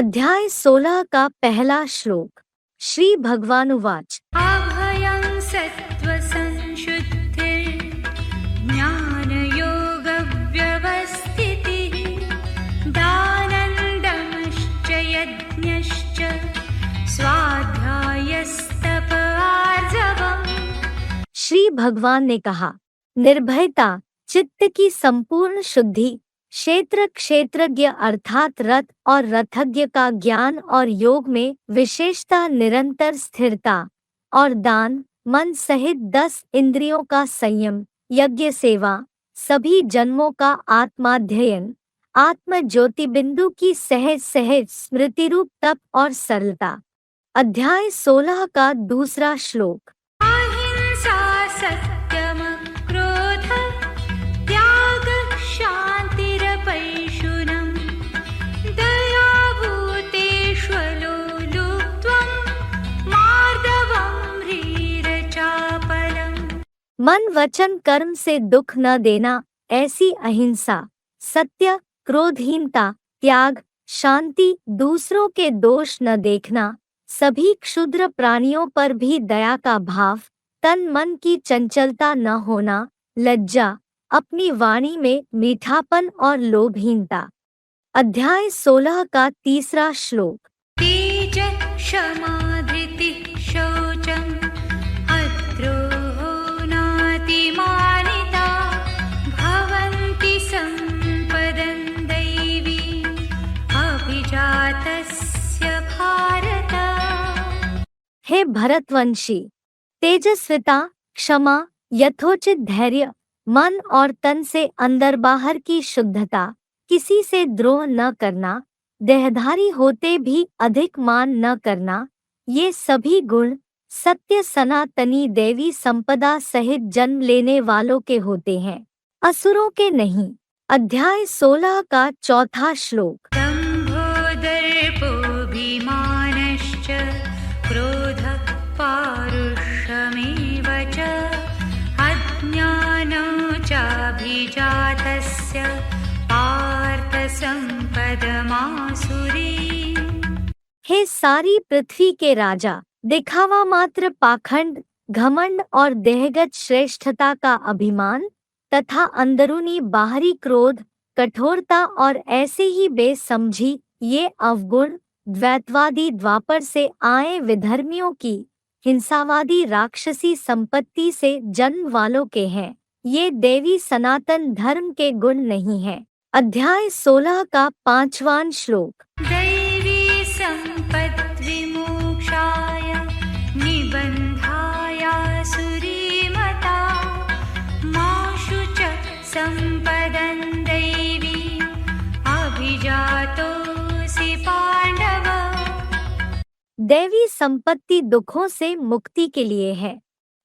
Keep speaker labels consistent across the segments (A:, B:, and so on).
A: अध्याय 16 का पहला श्लोक। श्री भगवानुवाच
B: अभयं सत्त्वसंशुद्धिर्ज्ञानयोगव्यवस्थितिः दानन्दमश्च यज्ञश्च स्वाध्यायस्तप आर्जवम्।
A: श्री भगवान ने कहा, निर्भयता, चित्त की संपूर्ण शुद्धि, क्षेत्र क्षेत्रज्ञ अर्थात रथ और रथज्ञ का ज्ञान और योग में विशेषता, निरंतर स्थिरता और दान, मन सहित 10 इंद्रियों का संयम, यज्ञ सेवा, सभी जन्मों का आत्माध्ययन, आत्म ज्योति बिंदु की सहज सहज स्मृति रूप तप और सरलता। अध्याय 16 का दूसरा श्लोक।
B: अहिंसा सत्यम क्रोध त्याग शान्तिरपैशुनम् दया भूतेष्वलो लुप्त्वं मार्दवं ह्रीरचापलम्।
A: मन वचन कर्म से दुख न देना, ऐसी अहिंसा, सत्य, क्रोधहीनता, त्याग, शांति, दूसरों के दोष न देखना, सभी क्षुद्र प्राणियों पर भी दया का भाव, तन मन की चंचलता न होना, लज्जा, अपनी वाणी में मीठापन और लोभहीनता। अध्याय 16 का तीसरा श्लोक।
B: तेज क्षमा धृतिः शौचम् अद्रोहो नातिमानिता भवन्ति सम्पदं दैवी अभिजातस्य भारत।
A: हे भरतवंशी, तेजस्विता, क्षमा, यथोचित धैर्य, मन और तन से अंदर बाहर की शुद्धता, किसी से द्रोह न करना, देहधारी होते भी अधिक मान न करना, ये सभी गुण सत्य सनातनी देवी संपदा सहित जन्म लेने वालों के होते हैं, असुरों के नहीं। अध्याय 16 का चौथा श्लोक।
B: दम्भोदर्पोऽभिमानश्च क्रोधः पारुष्यमेव च अज्ञानो चाभिजातस्य पार्थ सम्पदमासुरी।
A: हे सारी पृथ्वी के राजा, दिखावा मात्र पाखंड, घमंड और देहगत श्रेष्ठता का अभिमान तथा अंदरूनी बाहरी क्रोध, कठोरता और ऐसे ही बेसमझी, ये अवगुण द्वैतवादी द्वापर से आए विधर्मियों की हिंसावादी राक्षसी संपत्ति से जन्म वालों के हैं, ये देवी सनातन धर्म के गुण नहीं हैं। अध्याय 16 का पांचवां श्लोक।
B: दैवी सम्पद्विमोक्षाय निबन्धाय सुरीमता माशु च सम्पदं दैवी अभिजातोऽसि पाण्डव।
A: दैवी संपत्ति दुखों से मुक्ति के लिए है।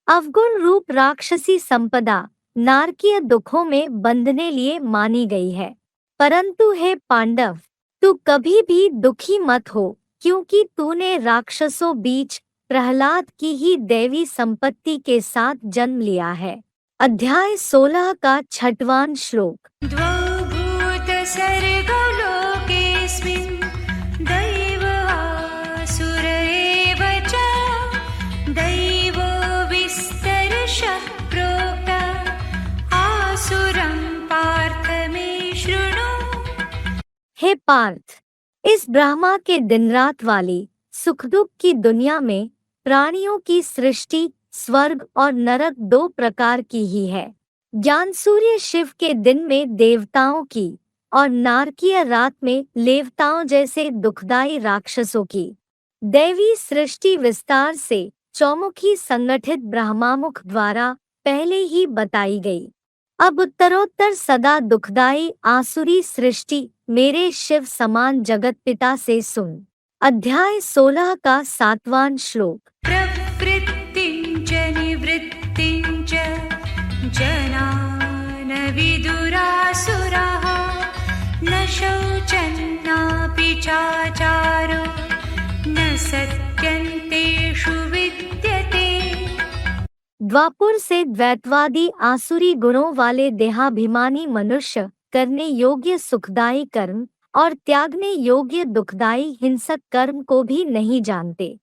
A: अवगुण रूप राक्षसी संपदा नारकीय दुखों में बंधने लिए मानी गई है। परंतु हे पांडव, तू कभी भी दुखी मत हो, क्योंकि तूने राक्षसों बीच प्रहलाद की ही दैवी संपत्ति के साथ जन्म लिया है। अध्याय 16 का छठवां श्लोक।
B: द्वौ भूतसर्गौ लोकेऽस्मिन् दैव आसुर एव च दैवो विस्तरशः प्रोक्त आसुरं पार्थ मे शृणु।
A: हे पार्थ, इस ब्रह्मा के दिन रात वाली सुख दुख की दुनिया में प्राणियों की सृष्टि स्वर्ग और नरक 2 प्रकार की ही है। ज्ञान सूर्य शिव के दिन में देवताओं की और नारकीय रात में लेवताओं जैसे दुखदायी राक्षसों की। दैवी सृष्टि विस्तार से चौमुखी संगठित ब्रह्मामुख द्वारा पहले ही बताई गई। अब उत्तरोत्तर सदा दुखदायी आसुरी सृष्टि मेरे शिव समान जगत पिता से सुन। अध्याय 16 का 7वां श्लोक।
B: प्रवृत्तिं च निवृत्तिं च जना न विदुरासुराः न शौचन्नापि चाचारो न सत्यं तेषु विद्यते। द्वापुर से द्वैतवादी आसुरी गुणों वाले देहाभिमानी मनुष्य करने योग्य सुखदायी कर्म
A: और त्यागने योग्य दुखदायी हिंसक कर्म को भी नहीं जानते।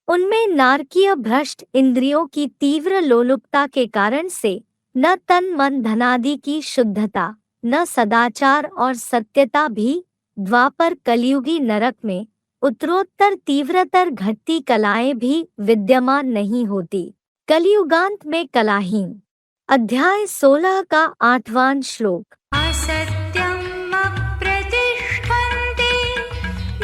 A: उनमें नारकीय भ्रष्ट इंद्रियों की तीव्र लोलुपता के कारण से न तन मन धनादि की शुद्धता, न सदाचार और सत्यता भी द्वापर कलयुगी नरक में उत्तरोत्तर तीव्रतर घटती कलाएं भी विद्यमान नहीं होती। कलियुगांत में कलाहीन। अध्याय 16 का 8वां श्लोक।
B: असत्यम् अप्रतिष्ठन्ते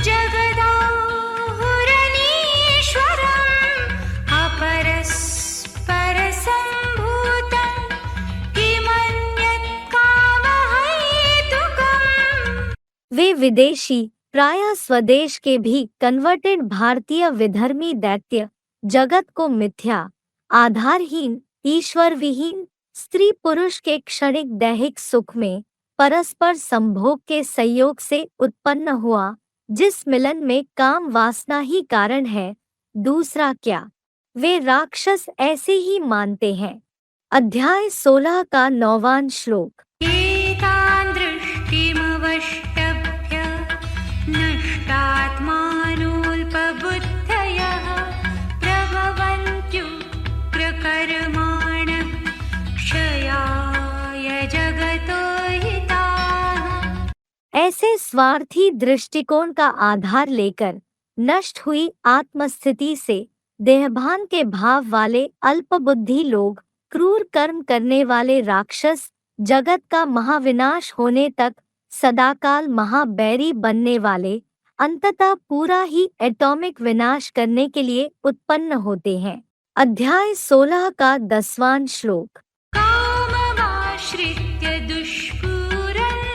B: जगदाहुरनीश्वरम् अपरस्परसम्भूतं किमन्यत् कामहेतुकम्।
A: वे विदेशी, प्रायः स्वदेश के भी कन्वर्टेड भारतीय विधर्मी दैत्य जगत को मिथ्या, आधारहीन, ईश्वर विहीन, स्त्री पुरुष के क्षणिक दैहिक सुख में परस्पर संभोग के संयोग से उत्पन्न हुआ, जिस मिलन में काम वासना ही कारण है, दूसरा क्या, वे राक्षस ऐसे ही मानते हैं। अध्याय 16 का 9वां श्लोक।
B: एतान् दृष्टिमवष्टभ्य नष्टात्मानोऽल्पबुद्धयः प्रभवन्त्युग्रकर्माणः क्षयाय जगतो हिताः।
A: ऐसे स्वार्थी दृष्टिकोण का आधार लेकर नष्ट हुई आत्मस्थिति से देहभान के भाव वाले अल्पबुद्धि लोग, क्रूर कर्म करने वाले राक्षस, जगत का महाविनाश होने तक सदाकाल महाबैरी बनने वाले, अंततः पूरा ही एटॉमिक विनाश करने के लिए उत्पन्न होते हैं। अध्याय 16 का 10वां श्लोक।
B: काममाश्रित्य दुष्पूरन्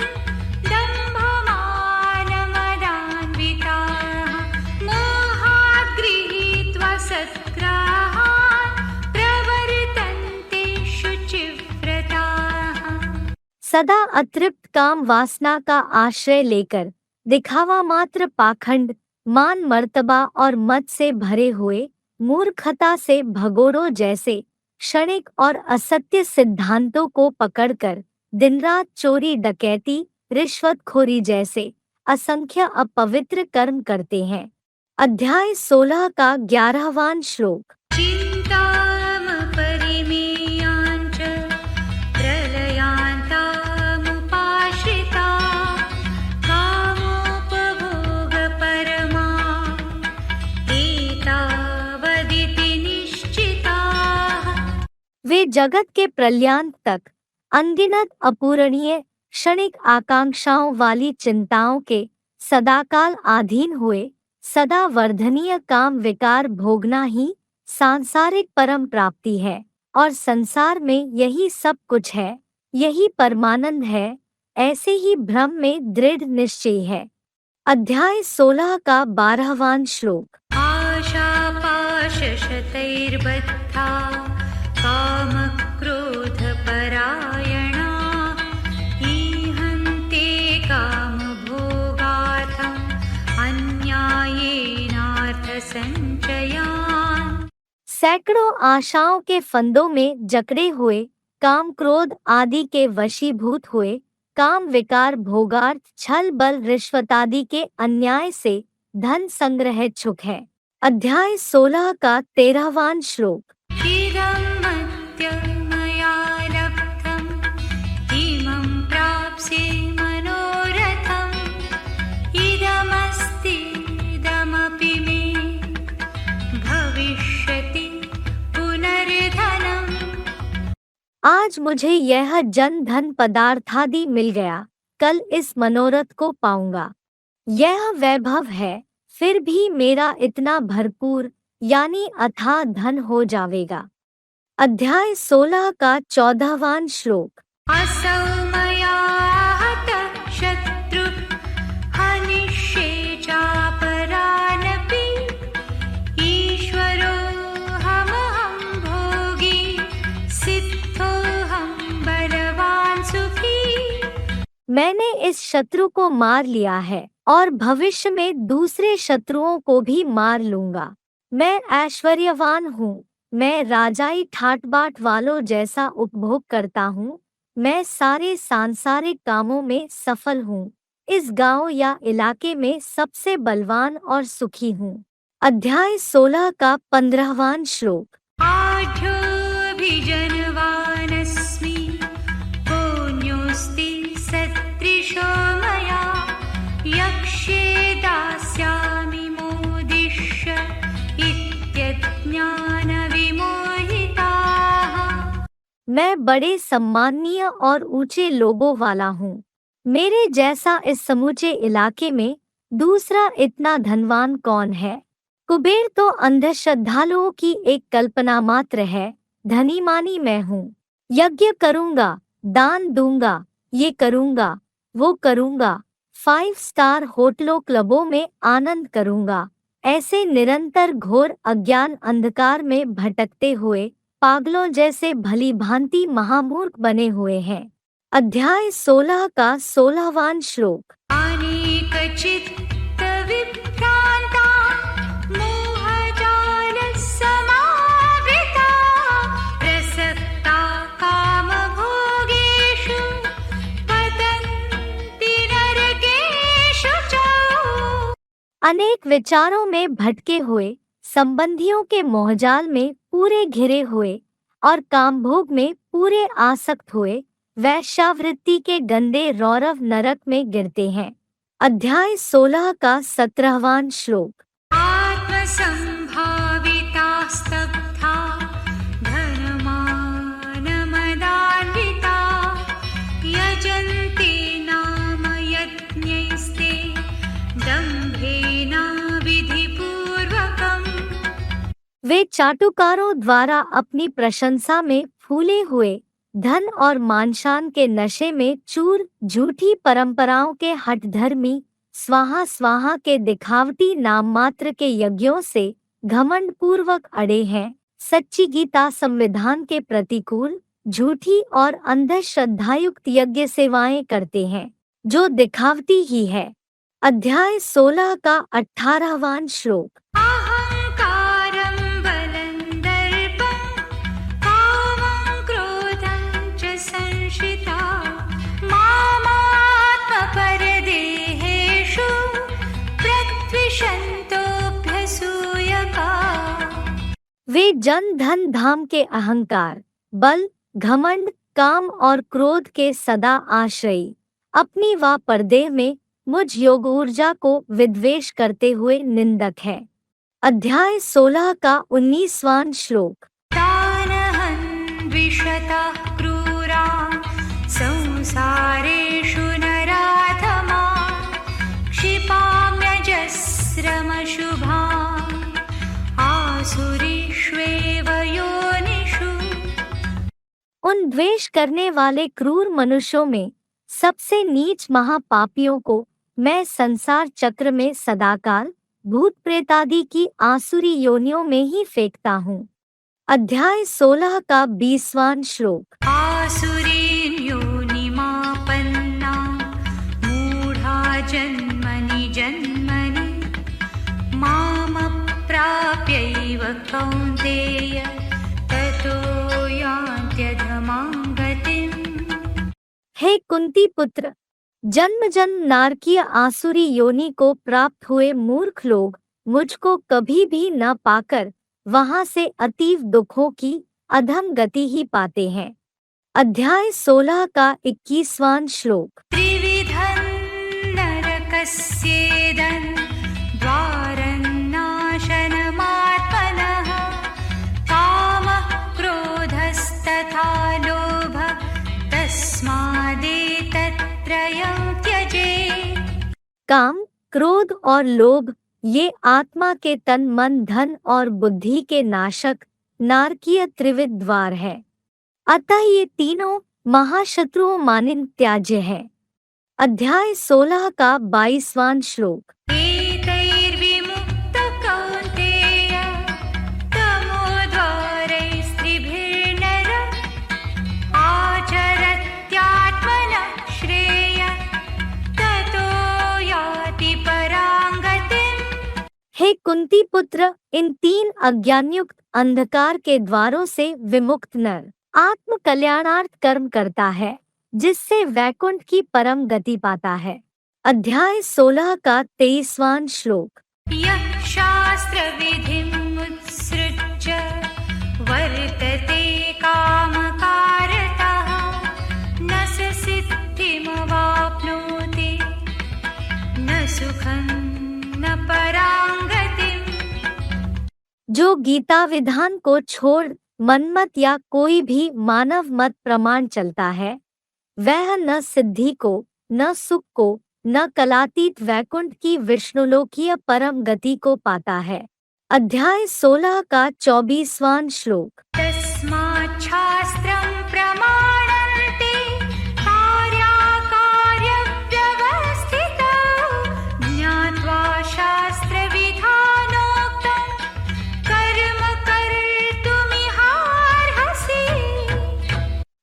B: दम्भमानमदान्विताः मोहात् गृहीत्वा सद्ग्राहान् प्रवर्तन्ते शुचिव्रताः।
A: सदा अतृप्त काम वासना का आश्रय लेकर दिखावा मात्र पाखंड, मान मर्तबा और मद से भरे हुए, मूर्खता से भगोड़ों जैसे क्षणिक और असत्य सिद्धांतों को पकड़कर दिन-रात चोरी डकैती, रिश्वतखोरी जैसे असंख्य अपवित्र कर्म करते हैं। अध्याय 16 का 11वां श्लोक।
B: चिन्तामपरिमेयाञ्च प्रलयान्तामुपाश्रिता कामोपभोगपरमा एतावदिति निश्चिताः।
A: वे जगत के प्रलयांत तक अनगिनत अपूरणीय क्षणिक आकांक्षाओं वाली चिंताओं के सदाकाल अधीन हुए सदा वर्धनीय काम विकार भोगना ही सांसारिक परम प्राप्ति है, और संसार में यही सब कुछ है, यही परमानंद है, ऐसे ही भ्रम में दृढ़ निश्चय है। अध्याय 16 का 12वां श्लोक।
B: आशापाशशतैर्बद्धा कामक्रोधपरायणा ईहन्ते कामभोगार्थम् अन्यायेनार्थसञ्चयान्।
A: सैकड़ों आशाओं के फंदों में जकड़े हुए, काम क्रोध आदि के वशीभूत हुए, काम विकार भोगार्थ छल बल रिश्वतादि के अन्याय से धन संग्रहिच्छुक है। अध्याय 16 का 13वां श्लोक।
B: इदमद्य मया लब्धम् इमं प्राप्स्ये मनोरथम् इदमस्ति इदमपि मे भविष्यति पुनर्धनम्।
A: आज मुझे यह जन धन पदार्थादि मिल गया, कल इस मनोरथ को पाऊंगा। यह वैभव है, फिर भी मेरा इतना भरपूर यानी अथाह धन हो जावेगा। अध्याय 16 का 14वां श्लोक।
B: असौ मया हतः शत्रुः हनिष्ये चापरानपि ईश्वरोऽहमहं भोगी सिद्धोऽहं बलवान् सुखी।
A: मैंने इस शत्रु को मार लिया है और भविष्य में दूसरे शत्रुओं को भी मार लूंगा। मैं ऐश्वर्यवान हूँ, मैं राजाई ठाट-बाट वालों जैसा उपभोग करता हूँ, मैं सारे सांसारिक कामों में सफल हूँ, इस गांव या इलाके में सबसे बलवान और सुखी हूँ। अध्याय 16 का 15वां श्लोक।
B: आढ्योऽभिजनवानस्मि पुण्योऽस्ति सदृशो मया यक्ष्ये दास्यामि मोदिष्य इत्यज्ञानविमोहिताः।
A: मैं बड़े सम्माननीय और ऊंचे लोगों वाला हूँ। मेरे जैसा इस समूचे इलाके में दूसरा इतना धनवान कौन है। कुबेर तो अंधश्रद्धालुओं की एक कल्पना मात्र है। धनी मानी मैं हूँ। यज्ञ करूँगा, दान दूंगा, ये करूँगा, वो करूँगा, 5 स्टार होटलों क्लबों में आनंद करूँगा। ऐसे निरंतर घोर अज्ञान अंधकार में भटकते हुए पागलों जैसे भली भांति महामूर्ख बने हुए हैं। अध्याय 16 का 16वां श्लोक।
B: अनेकचित्तविभ्रान्ता मोहजालसमावृता प्रसक्ता कामभोगेषु पतन्ति नरकेषु च।
A: अनेक विचारों में भटके हुए, संबंधियों के मोहजाल में पूरे घिरे हुए और कामभोग में पूरे आसक्त हुए वैश्यावृत्ति के गंदे रौरव नरक में गिरते हैं। अध्याय 16 का 17वां श्लोक।
B: आत्मसम्भाविता स्तब्धा धनमानमदान्विता यजन्ते नाम यज्ञैस्ते दम्भेन विधिपूर्वकम्।
A: वे चाटुकारों द्वारा अपनी प्रशंसा में फूले हुए धन और मानशान के नशे में चूर, झूठी परंपराओं के हठधर्मी स्वाहा स्वाहा के दिखावटी नाम मात्र के यज्ञों से घमंड पूर्वक अड़े हैं। सच्ची गीता संविधान के प्रतिकूल, झूठी और अंधश्रद्धायुक्त यज्ञ सेवाएं करते हैं, जो दिखावटी ही है। अध्याय 16 का 18वां श्लोक।
B: अहंकारं बलं दर्पं कामं क्रोधं च संश्रिता मामात्मपरदेहेषु प्रद्विषन्तोऽभ्यसूयका।
A: वे जन धन धाम के अहंकार, बल, घमंड, काम और क्रोध के सदा आश्रयी अपनी वा परदेह में मुझ योग ऊर्जा को विद्वेष करते हुए निंदक है। अध्याय 16 का 19वां श्लोक।
B: तानहं द्विषतः क्रूरान् संसारेषु नराधमान् क्षिपाम्यजस्रमशुभान् आसुरीष्वेव योनिषु।
A: उन द्वेष करने वाले क्रूर मनुष्यों में सबसे नीच महापापियों को मैं संसार चक्र में सदाकाल भूत प्रेतादि की आसुरी योनियों में ही फेंकता हूँ। अध्याय 16 का 20वां श्लोक।
B: आसुरीं योनिमापन्ना मूढा जन्मनि जन्मनि मामप्राप्यैव कौन्तेय ततो यान्त्यधमां गतिम्।
A: हे कुंती पुत्र, जन्म जन्म नारकीय आसुरी योनि को प्राप्त हुए मूर्ख लोग मुझको कभी भी न पाकर वहां से अतीव दुखों की अधम गति ही पाते हैं। अध्याय 16 का 21वां श्लोक।
B: त्रिविधं नरकस्येदं द्वारन्नाशनमात्मनः कामः क्रोधस्तथा लोभः तस्मादेतत्त्रयं त्यजेत्।
A: काम, क्रोध और लोभ ये आत्मा के तन, मन, धन और बुद्धि के नाशक नारकीय त्रिविध द्वार है। अतः ये तीनों महाशत्रुओं मानिन त्याज्य है। अध्याय 16 का 22वां श्लोक।
B: एतैर्विमुक्तः कौन्तेय तमोद्वारैस्त्रिभिर्नर आचरत्यात्मनः श्रेयः ततो याति परां गतिम्।
A: हे कुंती पुत्र, इन 3 अज्ञानयुक्त अंधकार के द्वारों से विमुक्त नर आत्म कल्याणार्थ कर्म करता है, जिससे वैकुंठ की परम गति पाता है। अध्याय 16 का 23वां श्लोक।
B: यः शास्त्रविधिमुत्सृज्य वर्तते कामकारतः न स सिद्धिमवाप्नोति न सुखं न पराङ्गतिम्।
A: जो गीता विधान को छोड़ मनमत या कोई भी मानव मत प्रमाण चलता है, वह न सिद्धि को, न सुख को, न कलातीत वैकुंठ की विष्णुलोकीय परम गति को पाता है। अध्याय 16 का 24वां श्लोक।
B: तस्मात् शास्त्रं प्रमाणन्ते कार्याकार्यव्यवस्थितौ ज्ञात्वा शास्त्रविधानोक्तं कर्म कर्तुमिहार्हसि।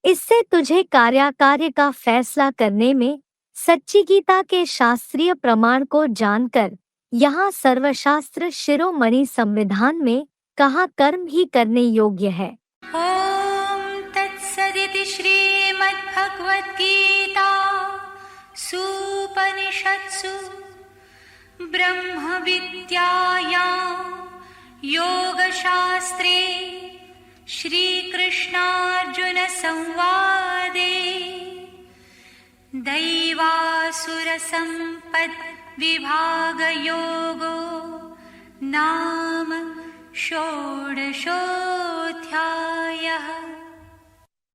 A: इससे तुझे कार्याकार्य का फैसला करने में सच्ची गीता के शास्त्रीय प्रमाण को जानकर यहाँ सर्वशास्त्र शिरोमणि संविधान में कहा कर्म ही करने योग्य है।
B: ॐ तत्सदिति श्रीमद्भगवद्गीता सूपनिषत्सु ब्रह्मविद्यायां योगशास्त्रे श्रीकृष्णार्जुनसंवादे दैवासुरसम्पद्विभागयोगो नाम षोडशोऽध्यायः।